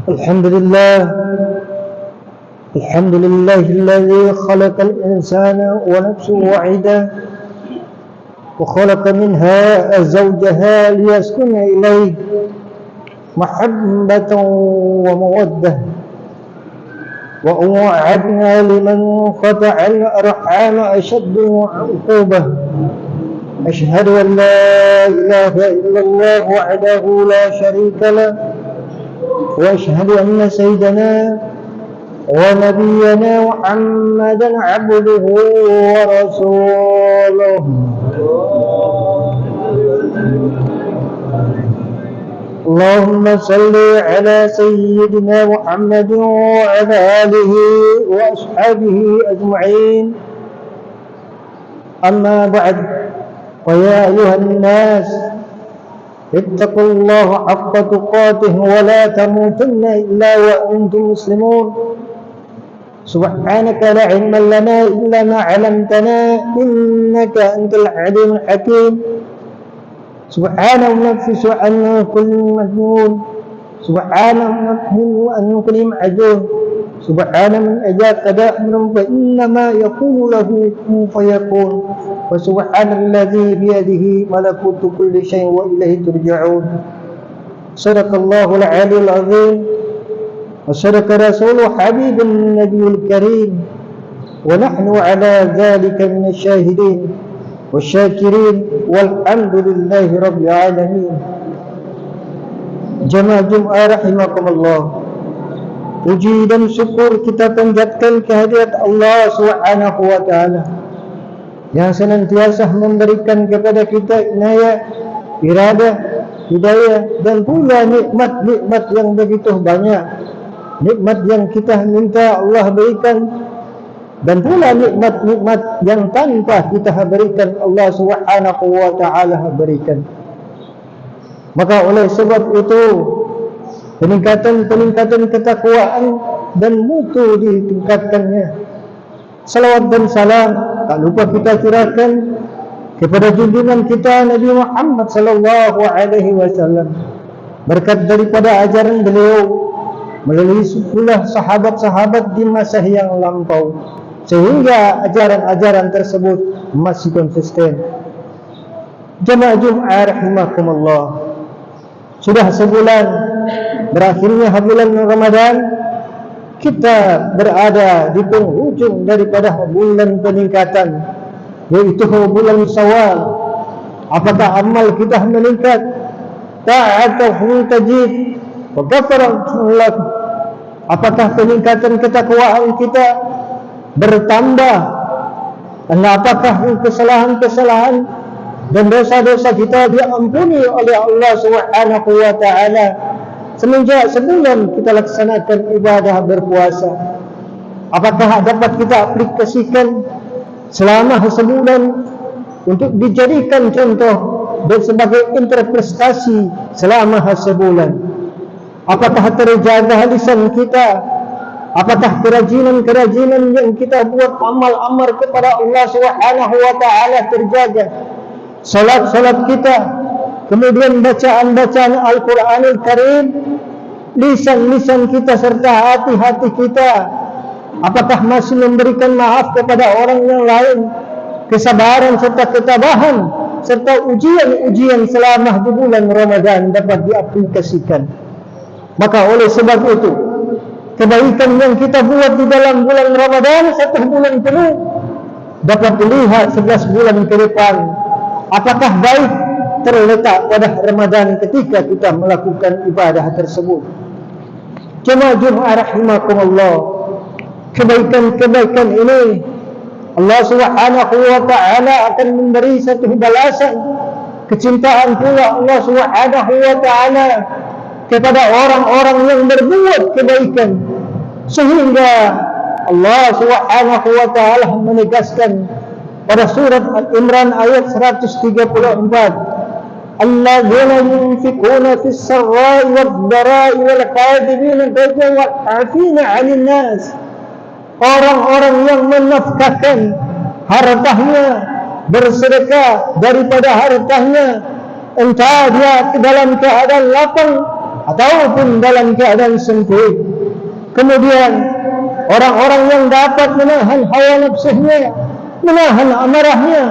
الحمد لله الذي خلق الإنسان ونفسه واحدة وخلق منها زوجها ليسكن إليه محبة ومودة وأوعدنا لمن قطع الأرحام أشد عقوبة أشهد أن لا إله إلا الله وحده لا شريك له وأشهد أن سيدنا ونبينا محمدا عبده ورسوله اللهم صل على سيدنا محمد وعلى آله وأصحابه أجمعين أما بعد ويا أيها الناس اتقوا الله حق تقاته ولا تموتن إلا وأنتم مسلمون سبحانك لا علم لنا إلا ما علمتنا إنك أنت العليم الحكيم سبحانه ينفس عن كل مجنون سبحانه ينفس عن كل معجون سبحانه من أجاب قضاء أمر فإنما يقول له كن فيكون وسبحان الذي بيده ملكوت كل شيء وإليه ترجعون صدق الله العلي العظيم وصدق رسوله حبيب النبي الكريم ونحن على ذلك من الشاهدين والsyaikirin walhamdulillahi rabbil alamin. Jemaah Jumat rahimakumullah, puji dan syukur kita panjatkan kehadirat Allah Subhanahu wa taala yang senantiasa memberikan kepada kita inayah, iradah, hidayah dan pula nikmat-nikmat yang begitu banyak. Nikmat yang kita minta Allah berikan dan pula nikmat-nikmat yang tanpa kita berikan Allah Subhanahu wa taala berikan. Maka oleh sebab itu peningkatan ketakwaan dan mutu ditingkatkannya. Salawat dan salam tak lupa kita curahkan kepada junjungan kita Nabi Muhammad sallallahu alaihi wasallam. Berkat daripada ajaran beliau melalui sepuluh sahabat-sahabat di masa yang lampau, sehingga ajaran-ajaran tersebut masih konsisten. Jemaah Jumat rahimakumullah, sudah sebulan berakhirnya bulan Ramadan, kita berada di penghujung daripada bulan peningkatan, yaitu bulan Syawal. Apakah amal kita meningkat? Ta'atuhu tajid wa ghafarallah. Apakah peningkatan ketakwaan kita bertambah? Dan apakah kesalahan-kesalahan dan dosa-dosa kita diampuni oleh Allah Subhanahu wa taala semenjak sebulan kita laksanakan ibadah berpuasa? Apakah dapat kita aplikasikan selama sebulan untuk dijadikan contoh dan sebagai interpretasi selama sebulan? Apakah terjaga lisan kita? Apakah kerajinan-kerajinan yang kita buat amal-amal kepada Allah Subhanahu wa taala terjaga? Salat-salat kita, kemudian bacaan-bacaan Al-Qur'anul Karim, lisan-lisan kita serta hati-hati kita, apakah masih memberikan maaf kepada orang yang lain? Kesabaran serta ketabahan serta ujian-ujian selama di bulan Ramadan dapat diaplikasikan. Maka oleh sebab itu, kebaikan yang kita buat di dalam bulan Ramadan 1 bulan penuh dapat dilihat 11 bulan ke depan. Apakah baik terletak pada Ramadan ketika kita melakukan ibadah tersebut. Jemaah Jumat rahimakumullah, kebaikan-kebaikan ini Allah Subhanahu wa taala akan memberi satu balasan kecintaan pula Allah Subhanahu wa taala kepada orang-orang yang berbuat kebaikan, sehingga Allah Subhanahu wa taala menegaskan pada surat Al-Imran ayat 134, alladzina yunfikuna fis sarra'i wad dara'i wal kadhibina al-ghayza wal 'afina 'anil nas. Orang-orang yang menafkahkan hartanya, bersedekah daripada hartanya, entah dia dalam keadaan lapang ataupun dalam keadaan sempit. Kemudian orang-orang yang dapat menahan hawa nafsunya, menahan amarahnya,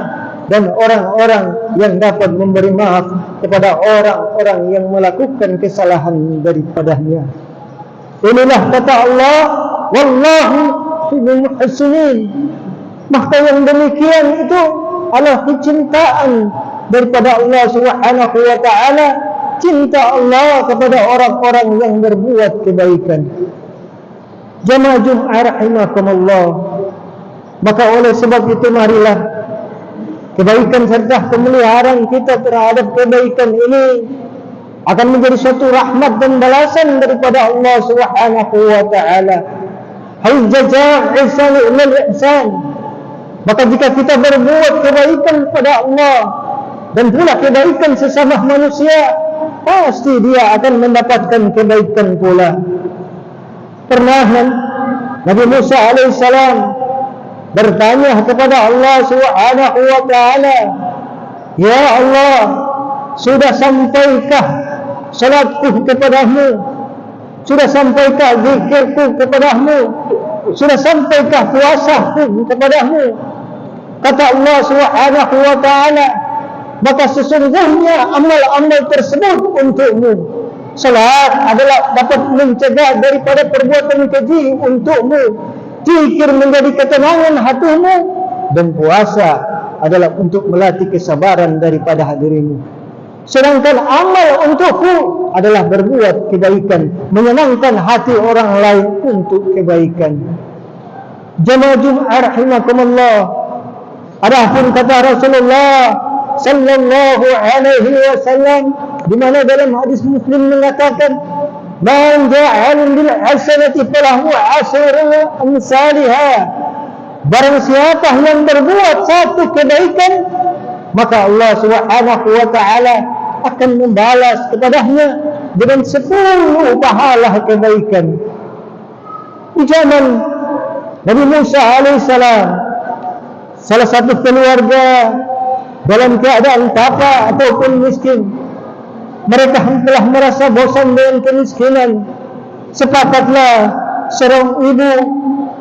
dan orang-orang yang dapat memberi maaf kepada orang-orang yang melakukan kesalahan daripadanya. Inilah kata Allah, wallahu yuhibbul muhsinin. Maka yang demikian itu adalah kecintaan daripada Allah Subhanahu wa taala, cinta Allah kepada orang-orang yang berbuat kebaikan. Jamaah Jumat rahimakumullah. Maka oleh sebab itu marilah kebaikan serta pemeliharaan kita terhadap kebaikan ini akan menjadi suatu rahmat dan balasan daripada Allah Subhanahu wa taala. Hal jazaa' ihsan ilal ihsan. Maka jika kita berbuat kebaikan kepada Allah dan pula kebaikan sesama manusia, pasti dia akan mendapatkan kebaikan pula. Pernah Nabi Musa alaihissalam bertanya kepada Allah Subhanahu wa taala, "Ya Allah, sudah sampaikah salatku kepadamu? Sudah sampaikah zikirku kepadamu? Sudah sampaikah puasaku kepadamu?" Kata Allah Subhanahu wa taala, "Maka sesungguhnya amal-amal tersebut untukmu. Salat adalah dapat mencegah daripada perbuatan keji untukmu. Zikir menjadi ketenangan hatimu, dan puasa adalah untuk melatih kesabaran daripada dirimu. Sedangkan amal untukku adalah berbuat kebaikan, menyenangkan hati orang lain untuk kebaikan." Jamaah Jumat rahimakumullah. Adapun kata Rasulullah sallallahu alaihi wasallam, di mana dalam hadis Muslim mengatakan, "Man ja'al bil hasanati falahu asyru amsalha." Barang siapa yang berbuat satu kebaikan, maka Allah Subhanahu wa taala akan membalas kepadanya dengan 10 pahala kebaikan. Di zaman Nabi Musa alaihissalam, salah satu keluarga dalam keadaan tapa ataupun miskin, mereka telah merasa bosan dengan kemiskinan. Sepakatlah seorang ibu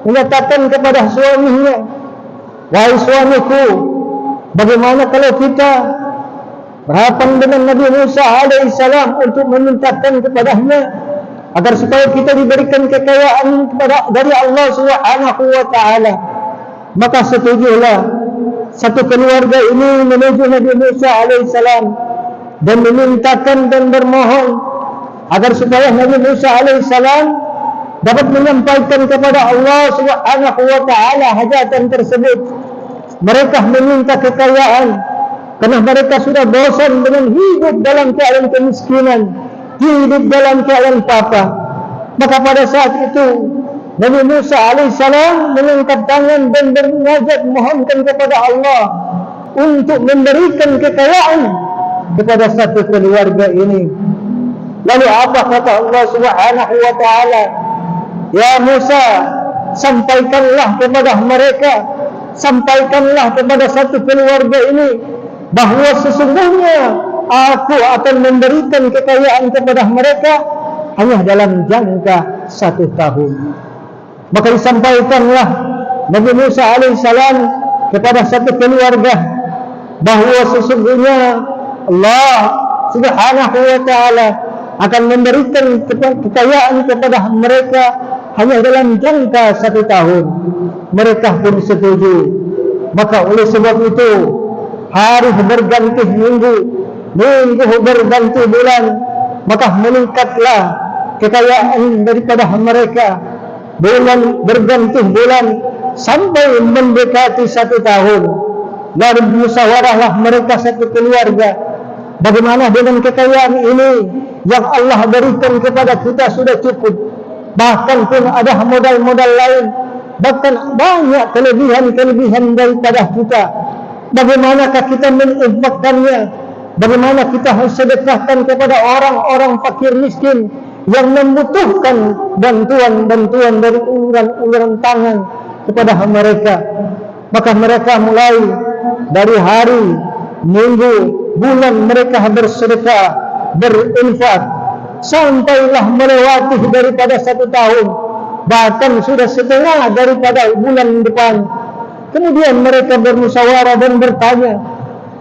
menyatakan kepada suaminya, "Wahai suamiku, bagaimana kalau kita berhadapan dengan Nabi Musa alaihissalam untuk memintakan kepadanya agar supaya kita diberikan kekayaan dari Allah Subhanahu wa taala." Maka setujulah satu keluarga ini menuju Nabi Musa alaihissalam dan memintakan dan bermohon agar supaya Nabi Musa alaihissalam dapat menyampaikan kepada Allah Subhanahu wa taala hajatan tersebut. Mereka meminta kekayaan karena mereka sudah bosan dengan hidup dalam keadaan kemiskinan, hidup dalam keadaan papa. Maka pada saat itu Nabi Musa alaihissalam mengangkat tangan dan bermunajat mohonkan kepada Allah untuk memberikan kekayaan kepada satu keluarga ini. Lalu apa kata Allah Subhanahu wa taala? "Ya Musa, sampaikanlah kepada mereka, sampaikanlah kepada satu keluarga ini bahawa sesungguhnya aku akan memberikan kekayaan kepada mereka hanya dalam jangka 1 tahun." Maka disampaikanlah Nabi Musa alaihissalam kepada satu keluarga bahawa sesungguhnya Allah Subhanahu wa taala akan memberikan kekayaan kepada mereka hanya dalam jangka 1 tahun. Mereka pun setuju. Maka oleh sebab itu, hari berganti minggu, minggu berganti bulan, maka meningkatlah kekayaan daripada mereka. Bulan berganti bulan sampai mendekati 1 tahun. Lalu musyawarahlah mereka satu keluarga, bagaimana dengan kekayaan ini yang Allah berikan kepada kita sudah cukup, bahkan pun ada modal-modal lain, bahkan banyak kelebihan-kelebihan daripada kita. Bagaimanakah kita menginfakkannya? Bagaimana kita harus sedekahkan kepada orang-orang fakir miskin yang membutuhkan bantuan-bantuan dari uluran-uluran tangan kepada mereka? Maka mereka mulai dari hari, minggu, bulan mereka bersedekah, berinfak sampailah melewati daripada 1 tahun, bahkan sudah setengah daripada bulan depan. Kemudian mereka bermusyawarah dan bertanya,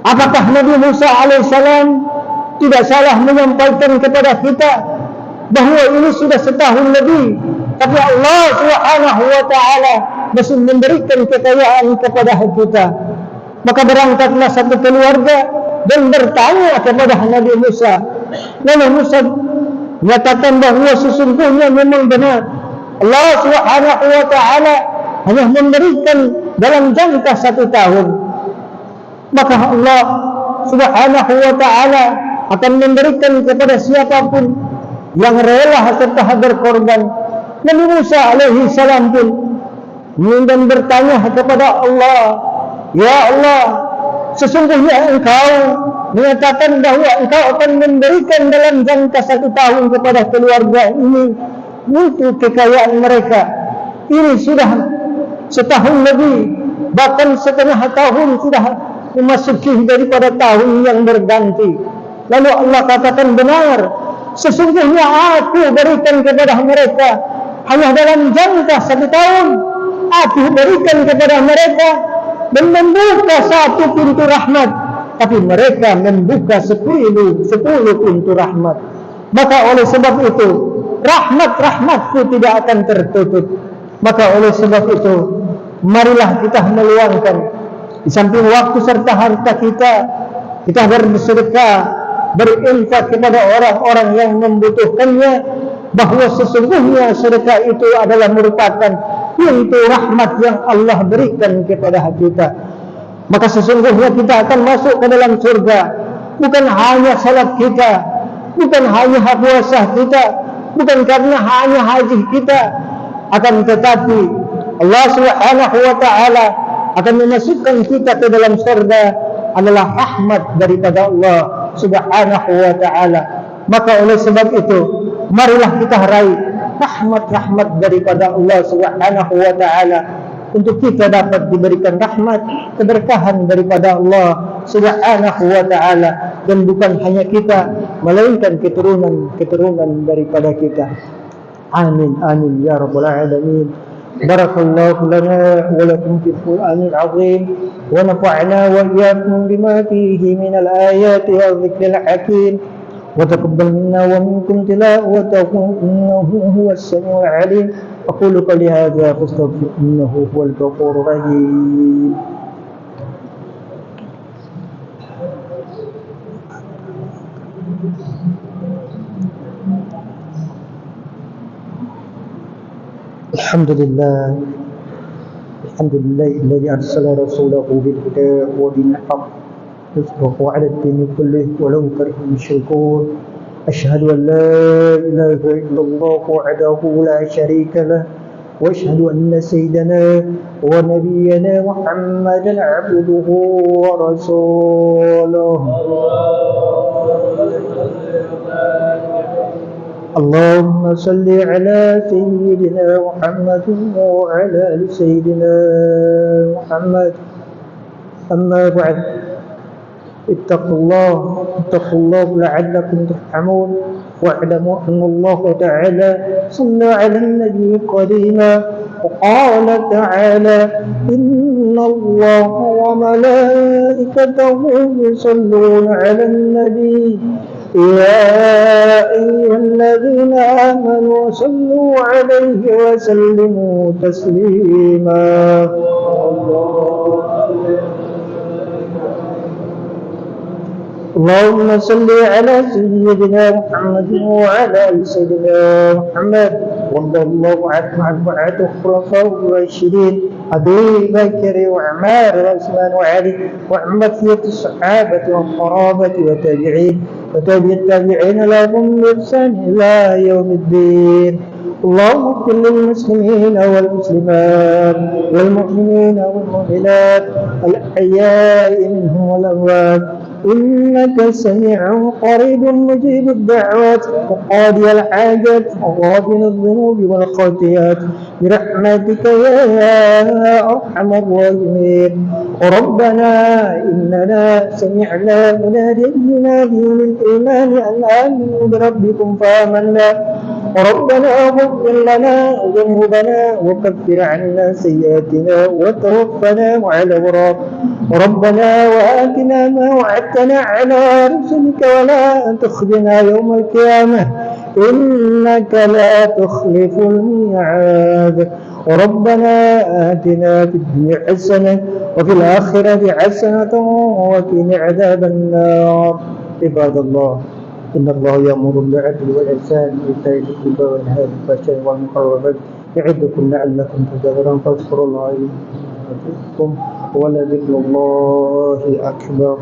apakah Nabi Musa alaihissalam tidak salah menyampaikan kepada kita bahawa ini sudah setahun lebih, tapi Allah Subhanahu wa taala masih memberikan kekayaan kepada kita. Maka berangkatlah satu keluarga dan bertanya kepada Nabi Musa. Nabi Musa menyatakan bahawa sesungguhnya memang benar Allah Subhanahu wa taala hanya memberikan dalam jangka 1 tahun. Maka Allah Subhanahu wa taala akan memberikan kepada siapapun yang rela serta berkorban. Nabi Musa alaihi salam pun kemudian bertanya kepada Allah, ya Allah, sesungguhnya Engkau menyatakan bahawa Engkau akan memberikan dalam jangka 1 tahun kepada keluarga ini untuk kekayaan mereka. Ini sudah setahun lebih, bahkan setengah tahun sudah memasuki daripada tahun yang berganti. Lalu Allah katakan, benar, sesungguhnya aku berikan kepada mereka hanya dalam jangka 1 tahun. Aku berikan kepada mereka dan membuka 1 pintu rahmat, tapi mereka membuka 10 pintu rahmat. Maka oleh sebab itu rahmatku tidak akan tertutup. Maka oleh sebab itu marilah kita meluangkan di samping waktu serta harta kita bersedekah, berinfak kepada orang-orang yang membutuhkannya, bahawa sesungguhnya sedekah itu adalah merupakan pintu rahmat yang Allah berikan kepada kita. Maka sesungguhnya kita akan masuk ke dalam surga bukan hanya salat kita, bukan hanya puasa kita, bukan karena hanya haji kita, akan tetapi Allah Subhanahu wa taala akan memasukkan kita ke dalam surga adalah rahmat daripada Allah Subhanahu wa taala. Maka oleh sebab itu marilah kita raih rahmat-rahmat daripada Allah Subhanahu wa taala untuk kita dapat diberikan rahmat, keberkahan daripada Allah Subhanahu wa taala, dan bukan hanya kita melainkan keturunan daripada kita. Amin amin ya rabbal alamin. Barakallahu lana wa lakum fil Qur'anil azim wa nafa'na wa iyyakum bima fihi minal ayati wa dhikril hakim. وتقبل منا ومنكم تلاوته إنه هو السميع العليم. أقول قولي هذا فاستغفر إنه هو الغفور الرحيم. الحمد لله الذي أرسل رسوله بالهدى ودين الحق يصدق على الدين كله ولو كره المشركون. أشهد أن لا إله إلا الله وحده لا شريك له وأشهد أن سيدنا ونبينا محمدا عبده ورسوله. اللهم صل على سيدنا محمد وعلى آل سيدنا محمد. أما بعد، اتقوا الله لعلكم ترحمون، واعلموا أن الله تعالى صلى على النبي قديما وقال تعالى إن الله وملائكته يصلون على النبي يا أيها الذين آمنوا صلوا عليه وسلموا تسليما. اللهم صل على سيدنا محمد وعلى آل سيدنا محمد. وارض الله عن أربعة خلفاء الراشدين أبي بكر وعمر وعثمان وعلي وعن بقية الصحابة والقرابة والتابعين وتابع التابعين لهم بإحسان إلى يوم الدين. اللهم اغفر للمسلمين والمسلمات والمؤمنين والمؤمنات الأحياء منهم والأموات إنك سميع قريب مجيب الدعوات وقاضي الحاجات وغافل الذنوب والخطيئات برحمتك يا أرحم الراحمين. ربنا إننا سمعنا مناديا ينادي للإيمان أن آمنوا بربكم فآمنا. ربنا اغفر لنا ذنوبنا وكفر عنا سيئاتنا وتوفنا مع الأبرار. ربنا وآتنا ما وعدتنا على رسلك ولا تخزنا يوم القيامة إنك لا تخلف الميعاد. ربنا آتنا في الدنيا حسنة وفي الآخرة حسنة وقنا عذاب النار. عباد الله إن الله يأمر بالعدل والإحسان وإيتاء ذي القربى وينهى عن الفحشاء والمنكر والبغي يعظكم لعلكم تذكرون فاذكروا الله يذكركم ولذكر الله أكبر.